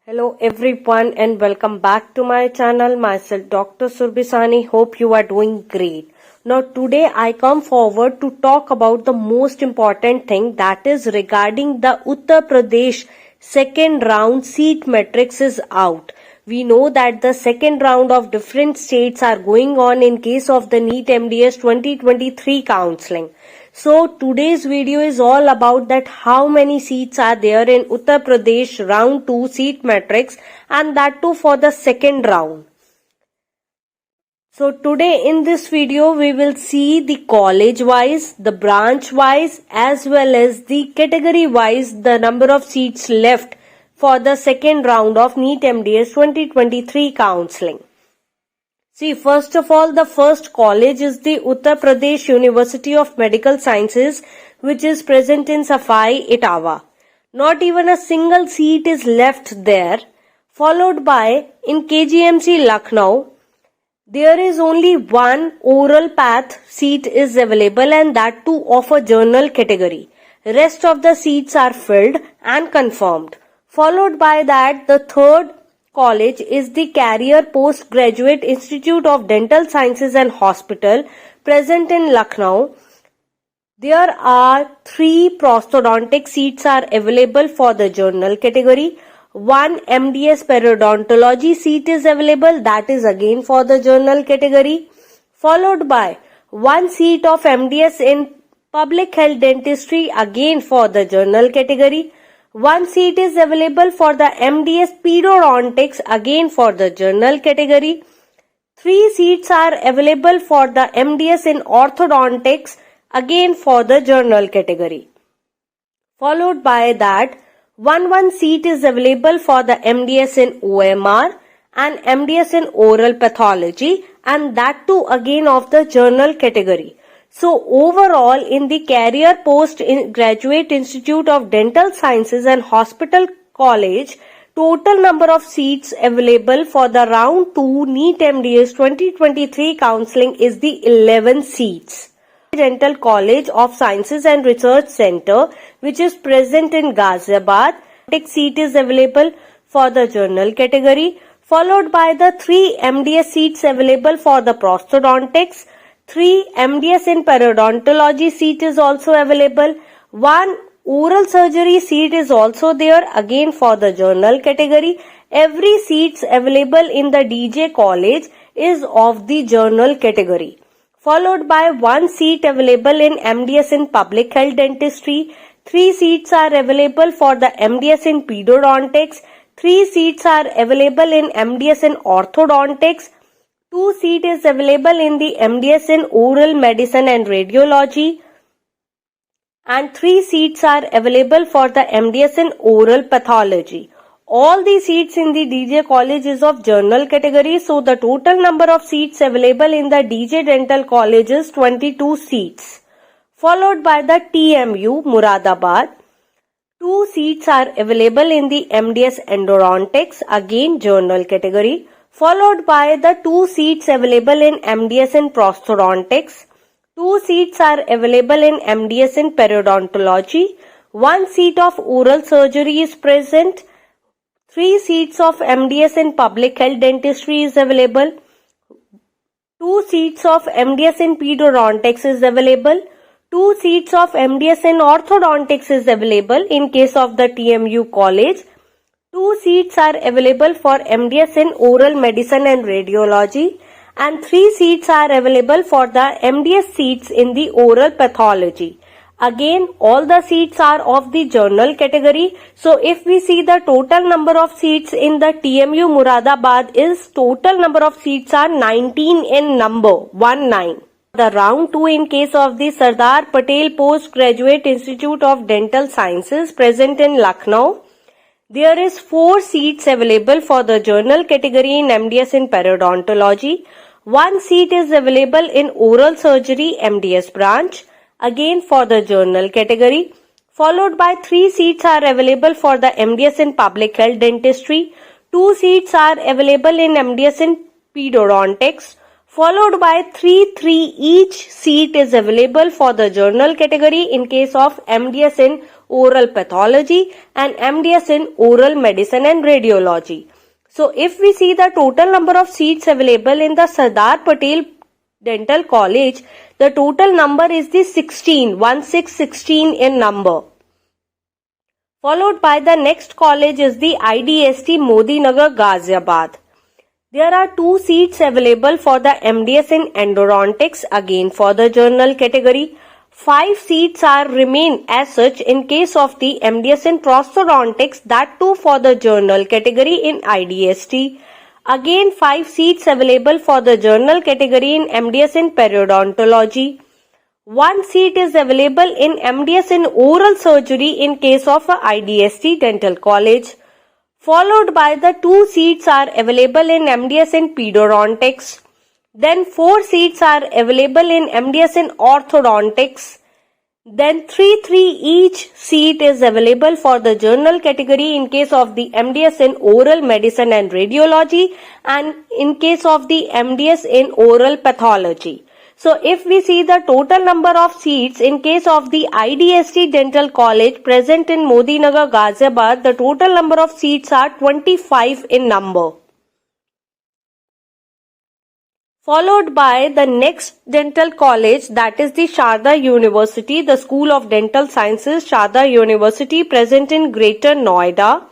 Hello everyone and welcome back to my channel. Myself Dr. Surbisani. Hope you are doing great. Now today I come forward to talk about the most important thing, that is regarding the Uttar Pradesh second round seat matrix is out. We know that the second round of different states are going on in case of the NEET MDS 2023 counseling. So today's video is all about that how many seats are there in Uttar Pradesh round 2 seat matrix, and that too for the second round. So today in this video we will see the college wise, the branch wise as well as the category wise the number of seats left for the second round of NEET MDS 2023 counseling. See, first of all, the first college is the Uttar Pradesh University of Medical Sciences, which is present in Safai, Etawah. Not even a single seat is left there. Followed by, in KGMC Lucknow, there is only one oral path seat is available, and that too of a journal category. Rest of the seats are filled and confirmed. Followed by that, the third college is the Career Postgraduate Institute of Dental Sciences and Hospital, present in Lucknow. There are 3 prosthodontic seats are available for the journal category. 1 MDS Periodontology seat is available, that is again for the journal category. Followed by 1 seat of MDS in Public Health Dentistry, again for the journal category. 1 seat is available for the MDS Pedodontics, again for the journal category. 3 seats are available for the MDS in Orthodontics, again for the journal category. Followed by that, 1 seat is available for the MDS in OMR and MDS in Oral Pathology, and that too again of the journal category. So overall, in the Career Postgraduate Institute of Dental Sciences and Hospital College, total number of seats available for the round 2 NEET MDS 2023 counseling is the 11 seats. Dental College of Sciences and Research Center, which is present in Ghaziabad, seat is available for the journal category, followed by the 3 MDS seats available for the prosthodontics. 3 MDS in Periodontology seat is also available. 1 oral surgery seat is also there, again for the journal category. Every seats available in the DJ college is of the journal category. Followed by 1 seat available in MDS in Public Health Dentistry. 3 seats are available for the MDS in Pedodontics. 3 seats are available in MDS in Orthodontics. 2 seat is available in the MDS in Oral Medicine and Radiology, and 3 seats are available for the MDS in Oral Pathology. All the seats in the DJ college is of journal category, so the total number of seats available in the DJ Dental College is 22 seats. Followed by the TMU Muradabad. 2 seats are available in the MDS Endodontics, again journal category. Followed by the 2 seats available in MDS in Prosthodontics. 2 seats are available in MDS in Periodontology. 1 seat of oral surgery is present. 3 seats of MDS in Public Health Dentistry is available. 2 seats of MDS in Pedodontics is available. 2 seats of MDS in Orthodontics is available in case of the TMU college. 2 seats are available for MDS in Oral Medicine and Radiology, and 3 seats are available for the MDS seats in the Oral Pathology. Again, all the seats are of the journal category. So if we see the total number of seats in the TMU Muradabad is, total number of seats are 19 in number, 19. The round 2 in case of the Sardar Patel Postgraduate Institute of Dental Sciences, present in Lucknow. There is 4 seats available for the journal category in MDS in Periodontology. 1 seat is available in Oral Surgery MDS branch, again for the journal category. Followed by 3 seats are available for the MDS in Public Health Dentistry. 2 seats are available in MDS in Pedodontics. Followed by 3 each seat is available for the journal category in case of MDS in oral pathology, and MDS in oral medicine and radiology. So if we see the total number of seats available in the Sardar Patel Dental College, the total number is the 16 in number. Followed by the next college is the IDST Modinagar Ghaziabad. There are 2 seats available for the MDS in endodontics, again for the general category. 5 seats are remain as such in case of the MDS in prosthodontics, that too for the general category in IDST. Again 5 seats available for the general category in MDS in periodontology. 1 seat is available in MDS in oral surgery in case of a IDST Dental College. Followed by the 2 seats are available in MDS in pedodontics. Then 4 seats are available in MDS in orthodontics. Then 3 each seat is available for the general category in case of the MDS in oral medicine and radiology, and in case of the MDS in oral pathology. So if we see the total number of seats in case of the IDST Dental College present in Modinagar Ghaziabad, the total number of seats are 25 in number. Followed by the next dental college, that is the Sharda University, the School of Dental Sciences, Sharda University, present in Greater Noida.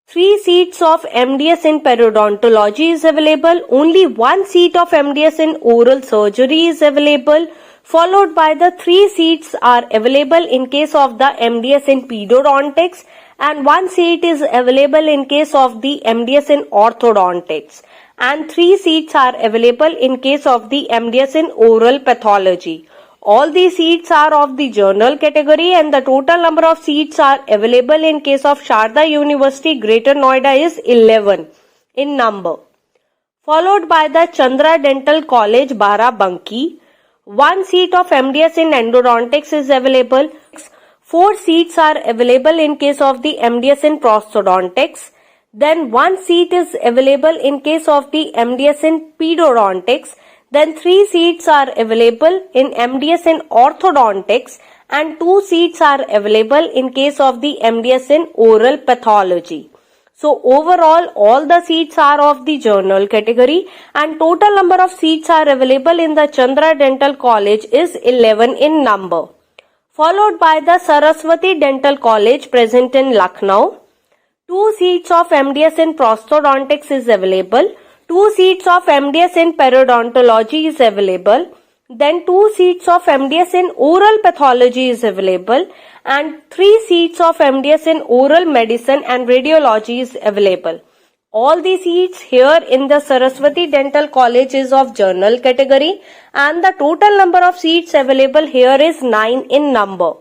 3 seats of MDS in periodontology is available. Only 1 seat of MDS in oral surgery is available. Followed by the 3 seats are available in case of the MDS in pedodontics, and 1 seat is available in case of the MDS in orthodontics, and 3 seats are available in case of the MDS in oral pathology. All these seats are of the general category, and the total number of seats are available in case of Sharda University, Greater Noida is 11 in number. Followed by the Chandra Dental College, Barabanki. 1 seat of MDS in endodontics is available. 4 seats are available in case of the MDS in prosthodontics. Then 1 seat is available in case of the MDS in pedodontics. Then 3 seats are available in MDS in orthodontics, and 2 seats are available in case of the MDS in oral pathology. So overall all the seats are of the general category, and total number of seats are available in the Chandra Dental College is 11 in number. Followed by the Saraswati Dental College present in Lucknow. 2 seats of MDS in prosthodontics is available. 2 seats of MDS in periodontology is available. Then 2 seats of MDS in oral pathology is available, and 3 seats of MDS in oral medicine and radiology is available. All the seats here in the Saraswati Dental College is of general category, and the total number of seats available here is 9 in number.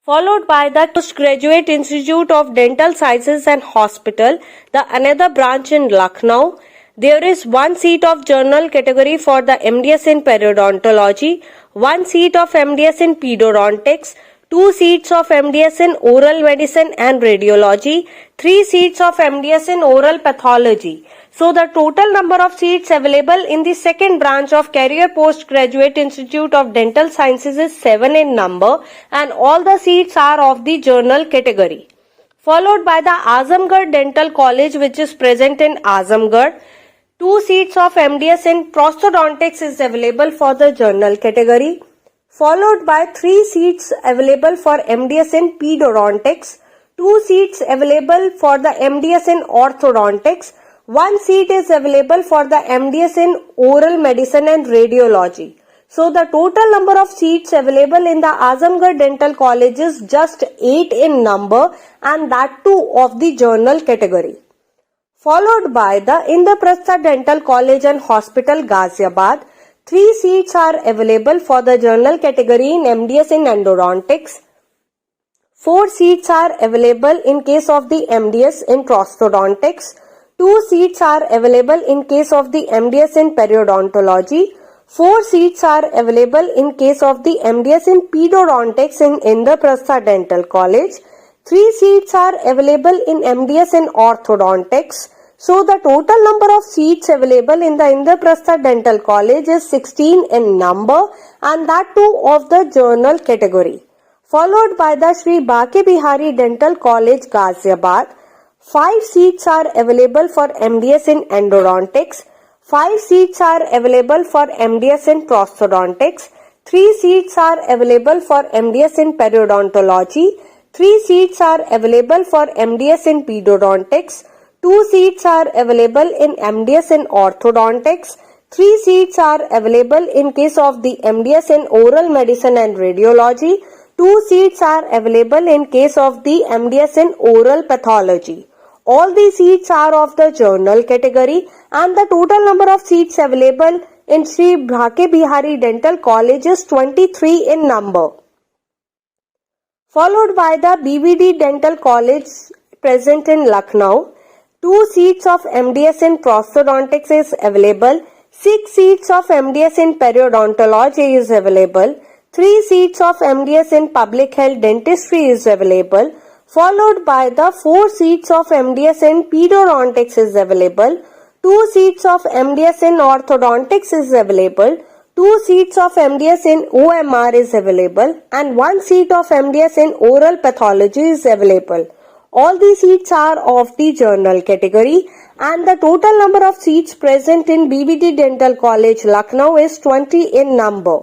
Followed by the Postgraduate Institute of Dental Sciences and Hospital, the another branch in Lucknow. There is 1 seat of general category for the MDS in periodontology, 1 seat of MDS in pedodontics, 2 seats of MDS in oral medicine and radiology, 3 seats of MDS in oral pathology. So the total number of seats available in the second branch of Career Postgraduate Institute of Dental Sciences is 7 in number, and all the seats are of the general category. Followed by the Azamgarh Dental College, which is present in Azamgarh. 2 seats of MDS in prosthodontics is available for the general category. Followed by 3 seats available for MDS in pedodontics, 2 seats available for the MDS in orthodontics, 1 seat is available for the MDS in oral medicine and radiology. So the total number of seats available in the Azamgarh Dental College is just 8 in number, and that too of the general category. Followed by the Indraprastha Dental College and Hospital, Ghaziabad. 3 seats are available for the general category in MDS in endodontics. 4 seats are available in case of the MDS in prosthodontics. 2 seats are available in case of the MDS in periodontology. 4 seats are available in case of the MDS in pedodontics in Indraprastha Dental College. 3 seats are available in MDS in orthodontics. So the total number of seats available in the Indraprastha Dental College is 16 in number, and that too of the general category. followed by the Sri Bake Bihari Dental College, Ghaziabad. 5 seats are available for MDS in endodontics. 5 seats are available for MDS in prosthodontics. 3 seats are available for MDS in periodontology. 3 seats are available for MDS in pedodontics. 2 seats are available in MDS in orthodontics. 3 seats are available in case of the MDS in oral medicine and radiology. 2 seats are available in case of the MDS in oral pathology. All the seats are of the general category, and the total number of seats available in Sri Bake Bihari Dental College is 23 in number. Followed by the BVD Dental College present in Lucknow. 2 seats of MDS in prosthodontics is available. 6 seats of MDS in periodontology is available. 3 seats of MDS in public health dentistry is available. Followed by the 4 seats of MDS in pedodontics is available. 2 seats of MDS in orthodontics is available. 2 seats of MDS in OMR is available, and 1 seat of MDS in oral pathology is available. All the seats are of the general category, and the total number of seats present in BVD Dental College, Lucknow is 20 in number.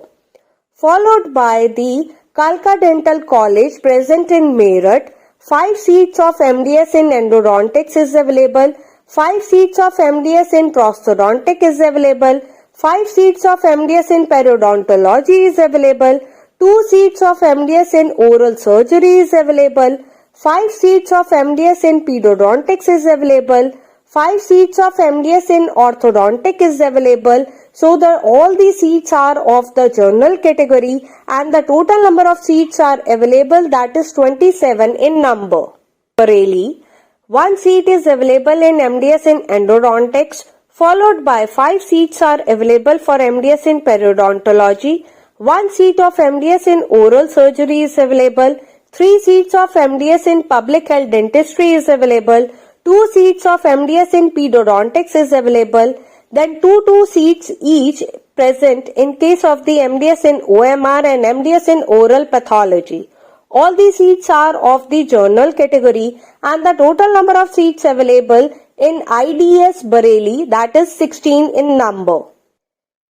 Followed by the Kalka Dental College present in Meerut. 5 seats of MDS in endodontics is available. 5 seats of MDS in prosthodontic is available. 5 seats of MDS in periodontology is available. 2 seats of MDS in oral surgery is available. 5 seats of MDS in pedodontics is available. 5 seats of MDS in orthodontic is available. So all the seats are of the general category, and the total number of seats are available, that is 27 in number. Bareilly, 1 seat is available in MDS in endodontics, followed by 5 seats are available for MDS in periodontology. 1 seat of MDS in oral surgery is available. 3 seats of MDS in public health dentistry is available. 2 seats of MDS in pedodontics is available. Then 2 seats each present in case of the MDS in OMR and MDS in oral pathology. All the seats are of the general category, and the total number of seats available in IDS Bareilly, that is 16 in number.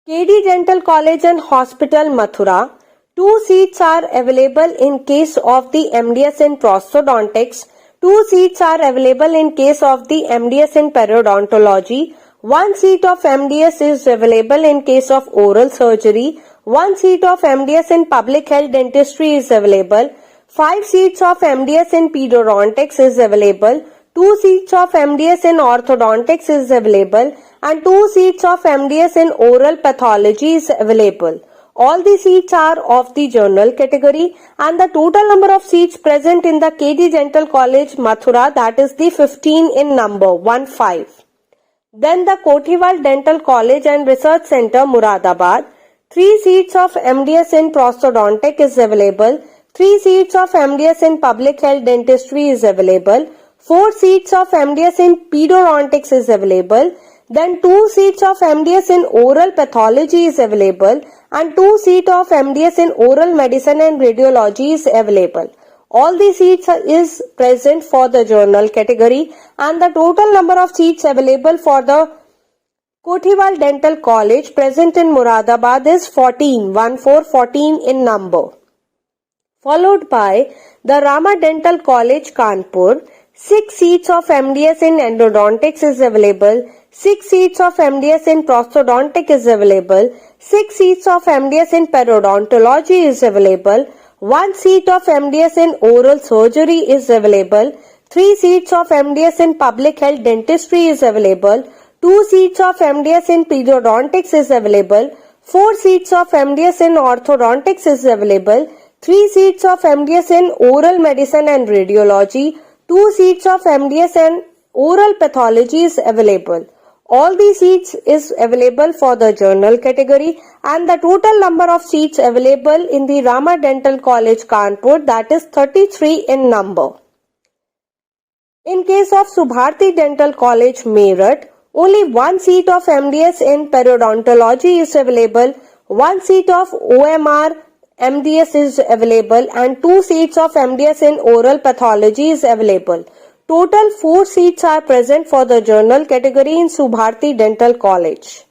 KD Dental College and Hospital, Mathura. 2 seats are available in case of the MDS in prosthodontics. 2 seats are available in case of the MDS in periodontology. 1 seat of MDS is available in case of oral surgery. 1 seat of MDS in public health dentistry is available. 5 seats of MDS in pedodontics is available. 2 seats of MDS in orthodontics is available, and 2 seats of MDS in oral pathology is available. All the seats are of the general category, and the total number of seats present in the KD Dental College, Mathura, that is the 15 in number, 15. Then the Kothiwal Dental College and Research Center, Muradabad. 3 seats of MDS in prosthodontic is available. 3 seats of MDS in public health dentistry is available. 4 seats of MDS in pedodontics is available. Then 2 seats of MDS in oral pathology is available, and 2 seats of MDS in oral medicine and radiology is available. All the seats is present for the general category, and the total number of seats available for the Kothiwal Dental College present in Muradabad is 14 in number. Followed by the Rama Dental College, Kanpur. 6 seats of MDS in endodontics is available. 6 seats of MDS in prosthodontic is available. 6 seats of MDS in periodontology is available. 1 seat of MDS in oral surgery is available. 3 seats of MDS in public health dentistry is available. 2 seats of MDS in pedodontics is available. 4 seats of MDS in orthodontics is available. 3 seats of MDS in oral medicine and radiology. 2 seats of MDS in oral pathology is available. All the seats is available for the general category, and the total number of seats available in the Rama Dental College, Kanpur, that is 33 in number. In case of Subharti Dental College, Meerut, only 1 seat of MDS in periodontology is available. 1 seat of OMR MDS is available and 2 seats of MDS in oral pathology is available. Total 4 seats are present for the general category in Subharti Dental College.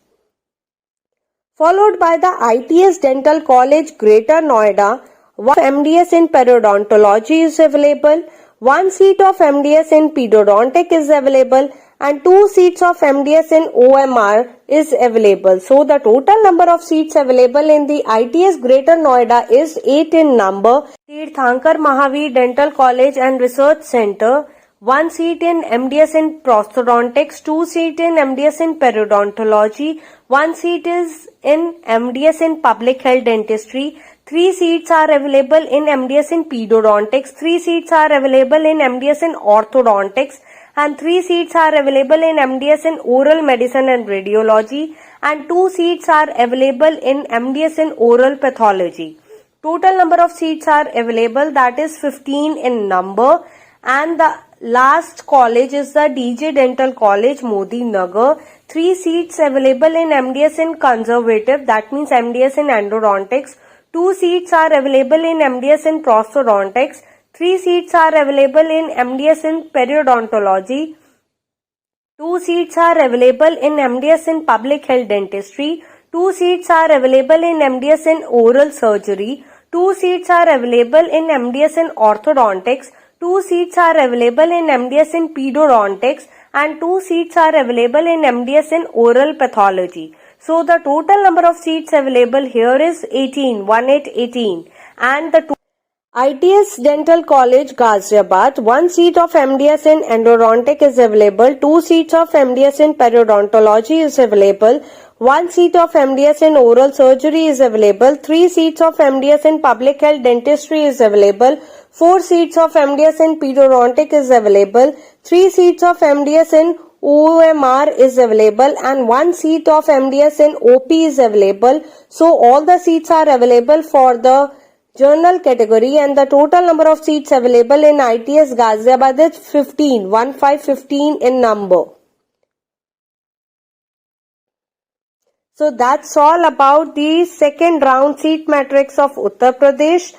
Followed by the ITS Dental College, Greater Noida, 1 MDS in periodontology is available, 1 seat of MDS in pedodontic is available, and 2 seats of MDS in OMR is available. So the total number of seats available in the ITS Greater Noida is 8 in number. Tirthankar Mahavir Dental College and Research Center, 1 seat in MDS in prosthodontics, 2 seat in MDS in periodontology, 1 seat is in MDS in public health dentistry, 3 seats are available in MDS in pedodontics, 3 seats are available in MDS in orthodontics, and 3 seats are available in MDS in oral medicine and radiology, and 2 seats are available in MDS in oral pathology. Total number of seats are available, that is 15 in number, and the last college is the DJ Dental College, Modi Nagar. 3 seats available in MDS in conservative, that means MDS in endodontics. 2 seats are available in MDS in prosthodontics. 3 seats are available in MDS in periodontology. 2 seats are available in MDS in public health dentistry. 2 seats are available in MDS in oral surgery. 2 seats are available in MDS in orthodontics. 2 seats are available in MDS in pedodontics, and 2 seats are available in MDS in oral pathology. So the total number of seats available here is 18, 18, and the ITS Dental College, Ghaziabad, 1 seat of MDS in endodontic is available, 2 seats of MDS in periodontology is available, 1 seat of MDS in oral surgery is available, 3 seats of MDS in public health dentistry is available, 4 seats of MDS in pedodontic is available, 3 seats of MDS in OMR is available, and 1 seat of MDS in OP is available. So all the seats are available for the general category, and the total number of seats available in ITS Ghaziabad is 15 in number. So that's all about the second round seat matrix of Uttar Pradesh.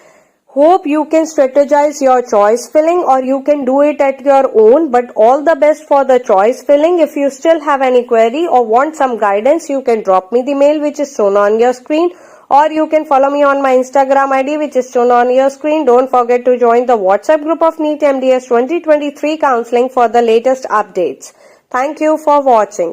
Hope you can strategize your choice filling, or you can do it at your own, but all the best for the choice filling. If you still have any query or want some guidance, you can drop me the mail which is shown on your screen, or you can follow me on my Instagram ID which is shown on your screen. Don't forget to join the WhatsApp group of NEET MDS 2023 counseling for the latest updates. Thank you for watching.